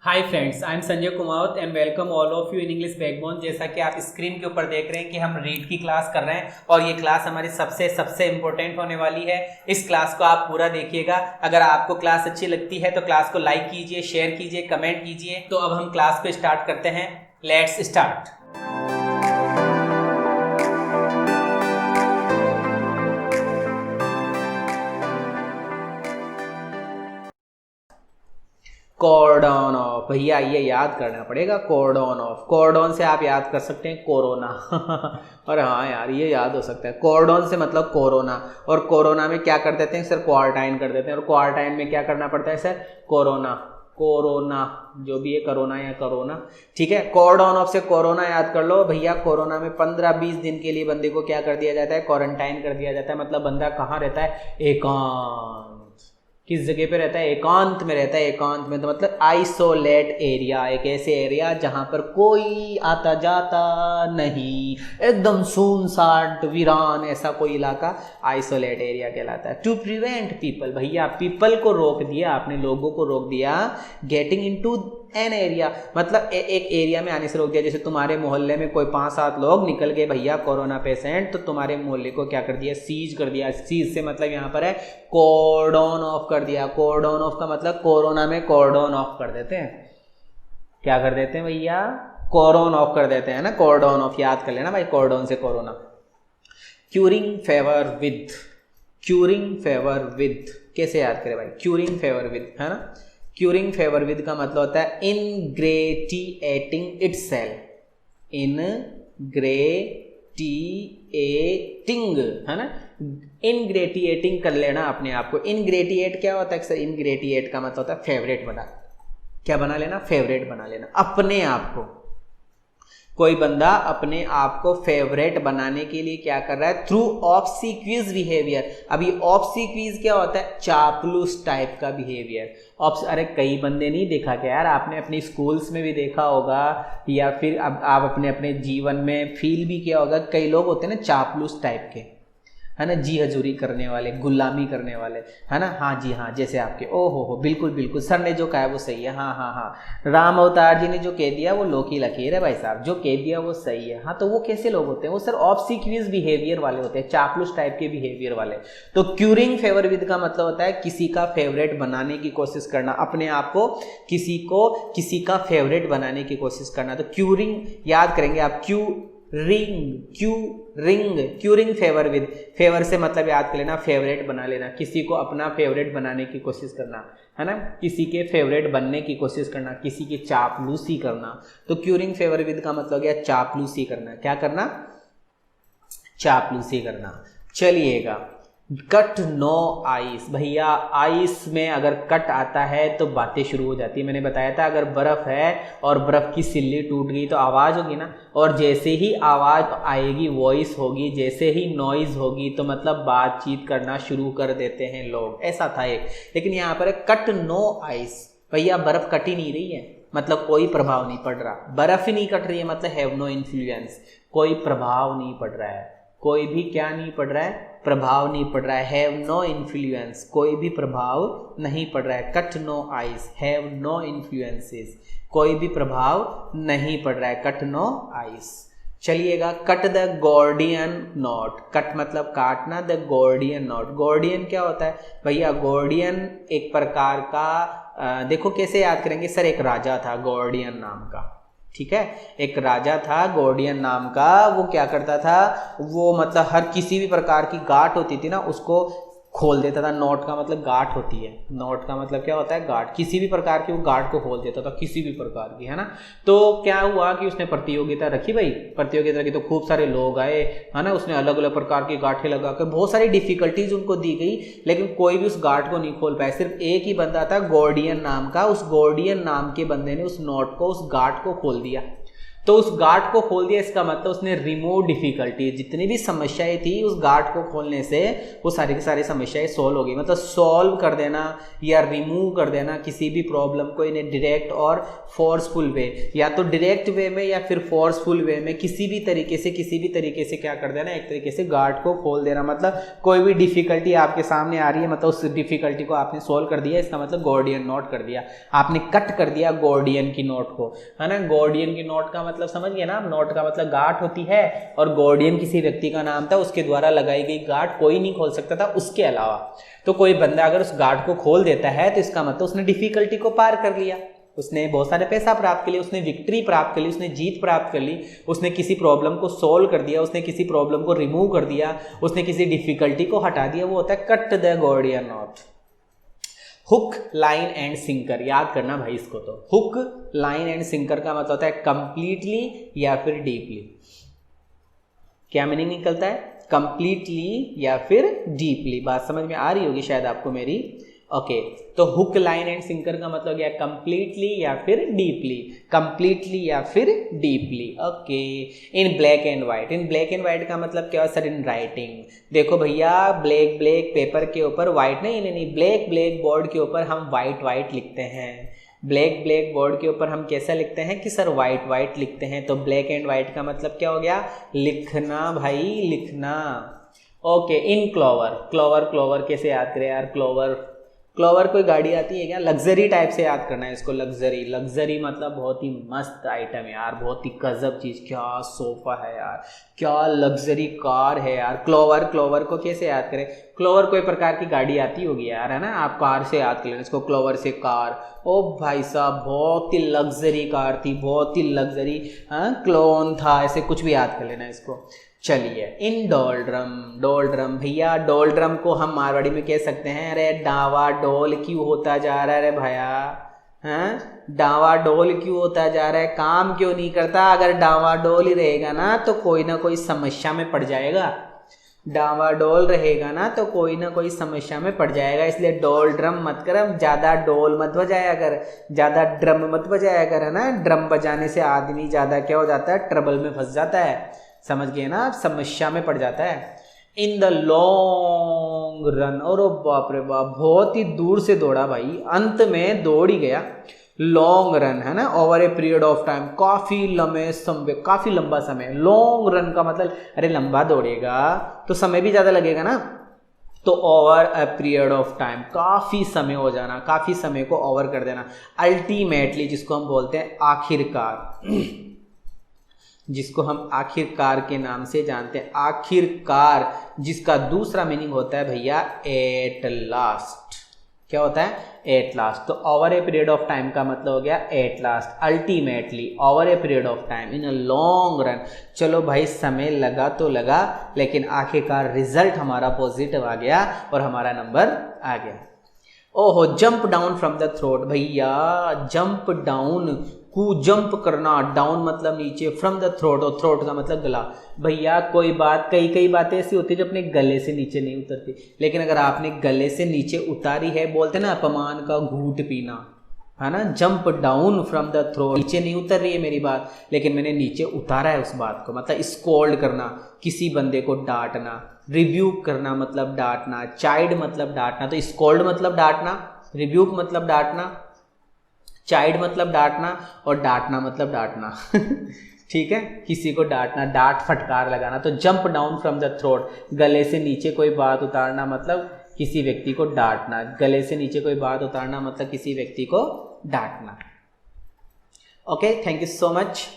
Hi friends, I am Sanjay Kumawat and welcome all of you in English backbone. जैसा कि आप screen के ऊपर देख रहे हैं कि हम रीड की क्लास कर रहे हैं और ये क्लास हमारी सबसे इम्पोर्टेंट होने वाली है। इस क्लास को आप पूरा देखिएगा। अगर आपको क्लास अच्छी लगती है तो क्लास को लाइक कीजिए, शेयर कीजिए, कमेंट कीजिए। तो अब हम क्लास को स्टार्ट करते हैं। Let's start. कॉर्डन ऑफ, भैया ये याद करना पड़ेगा। कॉर्डन ऑफ, कॉर्डन से आप याद कर सकते हैं कोरोना और हाँ यार, ये याद हो सकता है। कॉर्डन से मतलब कोरोना, और कोरोना में क्या कर देते हैं सर? क्वारंटाइन कर देते हैं। और क्वारंटाइन में क्या करना पड़ता है सर? कोरोना, कोरोना जो भी है, कोरोना या कोरोना, ठीक है। कॉर्डन ऑफ से कोरोना याद कर लो भैया। कोरोना में 15-20 दिन के लिए बंदे को क्या कर दिया जाता है? क्वारंटाइन कर दिया जाता है। मतलब बंदा कहाँ रहता है? एकांत। किस जगह पे रहता है? एकांत में रहता है। एकांत में तो मतलब आइसोलेट एरिया, एक ऐसे एरिया जहां पर कोई आता जाता नहीं, एकदम सुनसान वीरान ऐसा कोई इलाका आइसोलेट एरिया कहलाता है। टू प्रिवेंट पीपल, भैया पीपल को रोक दिया आपने, लोगों को रोक दिया। गेटिंग इनटू एन एरिया मतलब एक एरिया में आने से रोक दिया। जैसे तुम्हारे मोहल्ले में कोई 5-7 लोग निकल गए भैया कोरोना पेशेंट, तो तुम्हारे मोहल्ले को क्या कर दिया? सीज कर दिया। सीज से मतलब यहाँ पर है कॉर्डन ऑफ कर दिया। कॉर्डन ऑफ का मतलब कोरोना में कॉर्डन ऑफ कर देते हैं। क्या कर देते हैं भैया? कॉर्डन ऑफ कर देते हैं ना। कॉर्डन ऑफ याद कर लेना भाई, कॉर्डन से corona. Curing favour with, curing favour with कैसे याद करें भाई? क्यूरिंग फेवर विद, है ना। क्यूरिंग फेवर विद का मतलब होता है इनग्रेटिएटिंग इटसेल्फ, इनग्रेटिएटिंग, है ना। इनग्रेटिएटिंग कर लेना अपने आप को। इनग्रेटिएट क्या होता है सर? इनग्रेटिएट का मतलब होता है फेवरेट बना। क्या बना लेना? फेवरेट बना लेना अपने आप को। कोई बंदा अपने आप को फेवरेट बनाने के लिए क्या कर रहा है? Through obsequious behaviour. अभी ऑब्सीक्वियस क्या होता है? चापलूस टाइप का बिहेवियर। अरे कई बंदे नहीं देखा क्या यार आपने? अपनी स्कूल्स में भी देखा होगा या फिर अब आप अपने अपने जीवन में फील भी किया होगा। कई लोग होते हैं ना चापलूस टाइप के, है ना, जी हजूरी करने वाले, गुलामी करने वाले, है ना। हाँ जी हाँ, जैसे आपके। ओ हो बिल्कुल बिल्कुल, सर ने जो कहा है वो सही है। हाँ हाँ हाँ, राम अवतार जी ने जो कह दिया वो लोकी लकीर है भाई साहब। जो कह दिया वो सही है। हाँ, तो वो कैसे लोग होते हैं? वो सर ऑब्सीक्वियस बिहेवियर वाले होते हैं, चापलूस टाइप के बिहेवियर वाले। तो क्यूरिंग फेवर विद का मतलब होता है किसी का फेवरेट बनाने की कोशिश करना, अपने आप को किसी का फेवरेट बनाने की कोशिश करना। तो क्यूरिंग याद करेंगे आप। क्यूरिंग फेवर विद, फेवर से मतलब याद कर लेना फेवरेट बना लेना, किसी को अपना फेवरेट बनाने की कोशिश करना, है ना। किसी के फेवरेट बनने की कोशिश करना, किसी की चापलूसी करना। तो क्यूरिंग फेवर विद का मतलब क्या? चापलूसी करना। क्या करना? चापलूसी करना। चलिएगा, कट नो आइस, भैया आइस में अगर कट आता है तो बातें शुरू हो जाती है। मैंने बताया था अगर बर्फ है और बर्फ की सिल्ली टूट गई तो आवाज़ होगी ना, और जैसे ही आवाज़ आएगी वॉइस होगी, जैसे ही नॉइज़ होगी तो मतलब बातचीत करना शुरू कर देते हैं लोग। ऐसा था एक। लेकिन यहाँ पर कट नो आइस, भैया बर्फ कट ही नहीं रही है, मतलब कोई प्रभाव नहीं पड़ रहा। बर्फ ही नहीं कट रही है मतलब हैव नो इन्फ्लुएंस, कोई प्रभाव नहीं पड़ रहा है। कोई भी क्या नहीं पड़ रहा है? प्रभाव नहीं पड़ रहा है। हैव नो इन्फ्लुएंस, कोई भी प्रभाव नहीं पड़ रहा है। Cut no ice, have no influences, कोई भी प्रभाव नहीं पड़ रहा है। Cut no ice. चलिएगा, cut the Gordian knot. Cut मतलब काटना, द गॉर्डियन नॉट। गॉर्डियन क्या होता है भैया? गॉर्डियन एक प्रकार का देखो कैसे याद करेंगे सर। एक राजा था गॉर्डियन नाम का, ठीक है। एक राजा था गॉर्डियन नाम का। वो क्या करता था? वो मतलब हर किसी भी प्रकार की गांठ होती थी ना, उसको खोल देता था। नोट का मतलब गांठ होती है। नोट का मतलब क्या होता है? गांठ। किसी भी प्रकार की वो गांठ को खोल देता था, किसी भी प्रकार की, है ना। तो क्या हुआ कि उसने प्रतियोगिता रखी भाई, प्रतियोगिता रखी तो खूब सारे लोग आए, है ना। उसने अलग अलग प्रकार की गांठें लगा कर बहुत सारी डिफिकल्टीज उनको दी गई, लेकिन कोई भी उस गांठ को नहीं खोल पाया। सिर्फ एक ही बंदा था गॉर्डियन नाम का। उस गॉर्डियन नाम के बंदे ने उस नोट को, उस गांठ को खोल दिया। तो उस गार्ड को खोल दिया, इसका मतलब उसने रिमूव डिफिकल्टी, जितनी भी समस्याएं थी उस गार्ड को खोलने से वो सारी की सारी समस्याएं सॉल्व हो गई। मतलब सॉल्व कर देना या रिमूव कर देना किसी भी प्रॉब्लम को इन डायरेक्ट और फोर्सफुल वे, या तो डायरेक्ट वे में या फिर फोर्सफुल वे में, किसी भी तरीके से क्या कर देना, एक तरीके से गार्ड को खोल देना। मतलब कोई भी डिफिकल्टी आपके सामने आ रही है, मतलब उस डिफिकल्टी को आपने सोल्व कर दिया, इसका मतलब गॉर्डियन नॉट कर दिया, आपने कट कर दिया गॉर्डियन की नॉट को, है ना। गॉर्डियन की नॉट का मतलब समझ गए ना, नॉट का मतलब गार्ड होती है, और गॉर्डियन किसी व्यक्ति का नाम था, उसके द्वारा लगाई गई गार्ड कोई नहीं खोल सकता था उसके अलावा। तो कोई बंदा अगर उस गार्ड को खोल देता है तो इसका मतलब उसने डिफिकल्टी को पार कर लिया, उसने बहुत सारे पैसा प्राप्त कर लिया, उसने विक्ट्री प्राप्त कर ली, उसने जीत प्राप्त कर ली, उसने किसी प्रॉब्लम को सोल्व कर दिया, उसने किसी प्रॉब्लम को रिमूव कर दिया, उसने किसी डिफिकल्टी को हटा दिया। वो होता है cut the Gordian not. Hook, line and sinker, याद करना भाई इसको। तो हुक, लाइन एंड सिंकर का मतलब होता है कंप्लीटली या फिर डीपली। क्या मीनिंग निकलता है? कंप्लीटली या फिर डीपली। बात समझ में आ रही होगी शायद आपको मेरी। ओके, तो हुक, लाइन एंड सिंकर का मतलब क्या? कंप्लीटली या फिर डीपली, कंप्लीटली या फिर deeply. Okay, in black and white, in black and white का मतलब क्या है सर? In writing. देखो भैया, ब्लैक ब्लैक पेपर के ऊपर, व्हाइट नहीं, ब्लैक ब्लैक बोर्ड के ऊपर हम व्हाइट व्हाइट लिखते हैं। ब्लैक ब्लैक बोर्ड के ऊपर हम कैसा लिखते हैं कि सर व्हाइट व्हाइट लिखते हैं। तो ब्लैक एंड व्हाइट का मतलब क्या हो गया? लिखना भाई, लिखना। ओके, इन क्लोवर, क्लोवर, क्लोवर कैसे याद करें यार? क्लोवर, क्लोवर कोई गाड़ी आती है क्या? लग्जरी टाइप से याद करना है इसको, लग्जरी। लग्जरी मतलब बहुत ही मस्त आइटम है यार, बहुत ही गजब चीज़। क्या सोफा है यार, क्या लग्जरी कार है यार। क्लोवर, क्लोवर को कैसे याद करें? क्लोवर कोई प्रकार की गाड़ी आती होगी यार, है ना। आप कार से याद कर लेना इसको, क्लोवर से कार। ओ भाई साहब, बहुत ही लग्जरी कार थी, बहुत ही लग्जरी क्लोन था, ऐसे कुछ भी याद कर लेना इसको। चलिए, इन डोलड्रम, डोलड्रम भैया, डोलड्रम को हम मारवाड़ी में कह सकते हैं अरे डावा डोल क्यों होता जा रहा है रे भैया, हैं? डावा डोल क्यों होता जा रहा है, काम क्यों नहीं करता? अगर डावा डोल ही रहेगा ना तो कोई ना कोई समस्या में पड़ जाएगा। डावा डोल रहेगा ना तो कोई ना कोई समस्या में पड़ जाएगा। इसलिए डोल ड्रम मत कर, ज़्यादा डोल मत बजाया कर, ज़्यादा ड्रम मत बजाया कर, है ना। ड्रम बजाने से आदमी ज़्यादा क्या हो जाता है? ट्रबल में फंस जाता है, समझ गए ना, समस्या में पड़ जाता है। इन द लॉन्ग रन, और बाप रे बाप, बहुत ही दूर से दौड़ा भाई, अंत में दौड़ ही गया। लॉन्ग रन, है ना, over a period of time, काफी लंबे समय, काफी लंबा समय। लॉन्ग रन का मतलब अरे लंबा दौड़ेगा तो समय भी ज्यादा लगेगा ना। तो over a period of time, काफी समय हो जाना, काफी समय को ओवर कर देना। अल्टीमेटली, जिसको हम बोलते हैं आखिरकार, जिसको हम आखिरकार के नाम से जानते हैं, आखिरकार, जिसका दूसरा मीनिंग होता है भैया एट लास्ट। क्या होता है? At last. तो over a period of time का मतलब हो गया at last, ultimately, over a period of time, in a long run. चलो भाई, समय लगा तो लगा, लेकिन आखिरकार रिजल्ट हमारा पॉजिटिव आ गया और हमारा नंबर आ गया। ओहो, jump down from the throat, भैया जंप डाउन, जंप करना, डाउन मतलब नीचे, फ्रॉम द थ्रोट, और थ्रोट का मतलब गला। भैया कोई बात, कई बातें ऐसी होती है जो अपने गले से नीचे नहीं उतरती, लेकिन अगर आपने गले से नीचे उतारी है, बोलते ना अपमान का घूंट पीना, है ना। Jump down from the throat, नीचे नहीं उतर रही है मेरी बात, लेकिन मैंने नीचे उतारा है उस बात को। मतलब स्कोल्ड करना, किसी बंदे को डांटना, रिब्यूक करना मतलब डांटना, चाइड मतलब डांटना। तो स्कोल्ड मतलब डांटना, रिब्यूक मतलब डांटना, चाइड मतलब डांटना, और डांटना मतलब डांटना। ठीक है, किसी को डांटना, डांट फटकार लगाना। तो jump down from the throat, गले से नीचे कोई बात उतारना मतलब किसी व्यक्ति को डांटना। गले से नीचे कोई बात उतारना मतलब किसी व्यक्ति को डांटना। Okay, thank you so much.